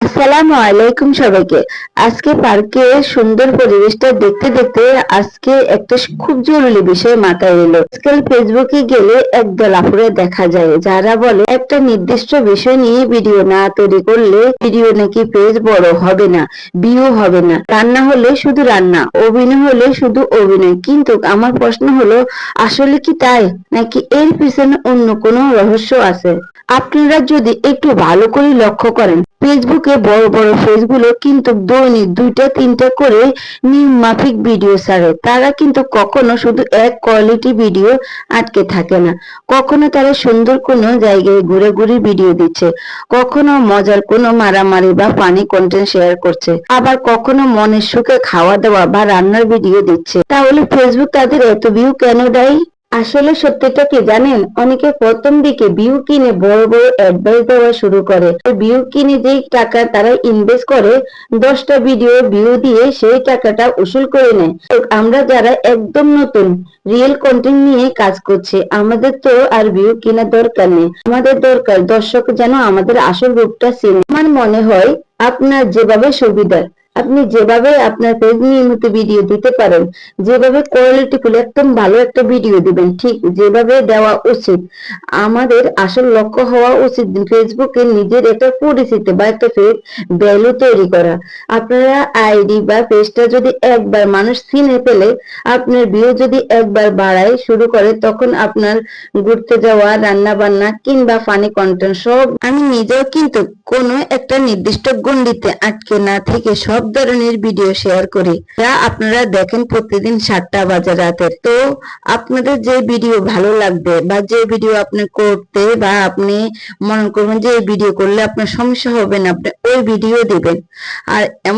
আসসালামু আলাইকুম সবাইকে। আজকে পার্কে সুন্দর পরিবেশটা দেখতে দেখতে আজকে একটা খুব জরুরি বিষয় মাথায় এলো। আজকাল ফেসবুকে গেলে একদল আপুরে দেখা যায় যারা বলে একটা নির্দিষ্ট বিষয় নিয়ে ভিডিও না তৈরি করলে ভিডিও নাকি পেজ বড় হবে না, ভিউ হবে না, রান্না হলে শুধু রান্না, অভিনয় হলে শুধু অভিনয়। কিন্তু আমার প্রশ্ন হলো, আসলে কি তাই, নাকি এর পিছনে অন্য কোনো রহস্য আছে? আপনারা যদি একটু ভালো করে লক্ষ্য করেন, ফেসবুকে বড় বড় পেজগুলো কিন্তু দৈনিক 2টা 3টা করে নিয়মমাফিক ভিডিও ছাড়ে। তারা কিন্তু কখনো শুধু এক কোয়ালিটি ভিডিও আটকে থাকে না। কখনো তারা সুন্দর কোনো জায়গায় ঘুরে ঘুরে ভিডিও দিচ্ছে, কখনো মজার কোনো মারামারি বা ফানি কন্টেন্ট শেয়ার করছে, আবার কখনো মনের সুখে খাওয়া দাওয়া বা রান্নার ভিডিও দিচ্ছে। তাহলে ফেসবুক তাদের এত ভিউ কেন দেয়? আসলে সত্যিটা কি জানেন, অনেকে প্রথম দিকে ভিউ কিনে বড় বড় অ্যাডভাইস দেওয়া শুরু করে। ভিউ কিনে যেই টাকা তারা ইনভেস্ট করে, 10টা ভিডিও ভিউ দিয়ে সেই টাকাটা উসুল করে নেয়। তো আমরা যারা একদম নতুন রিয়েল কন্টেন্ট নিয়ে কাজ করছি, আমাদের তো আর ভিউ কেনার দরকার নেই। আমাদের দরকার দর্শক যেন আমাদের আসল রূপটা চিনে। আমার মনে হয় আপনার যেভাবে সুবিধা, আপনি যেভাবে আপনার পেজ নিয়মিত ভিডিও দিতে পারেন, যেভাবে কোয়ালিটিফুল একদম ভালো একটা ভিডিও দিবেন, ঠিক যেভাবে দেওয়া উচিত। আমাদের আসল লক্ষ্য হওয়া উচিত ফেসবুকে নিজের একটা পরিচিতি বা একটা ফেস ভ্যালু তৈরি করা। আপনারা আইডি বা পেজটা যদি একবার মানুষ চিনে ফেলে, আপনার ভিউ যদি একবার বাড়ায় শুরু করে, তখন আপনার ঘুরতে যাওয়া, রান্না বান্না কিংবা ফানি কন্টেন্ট সব, আমি নিজেও কিন্তু কোনো একটা নির্দিষ্ট গণ্ডিতে আটকে না থেকে সব ধরনের ভিডিও শেয়ার করি, যা আপনারা দেখেন প্রতিদিন 7টা বাজে রাতের। তো আপনাদের যে ভিডিও ভালো লাগবে বা যে ভিডিও আপনি করতে বা আপনি মনে করবেন যে এই ভিডিও করলে আপনার সমস্যা হবে না, আপনি ওই ভিডিও দিবেন। আর এমন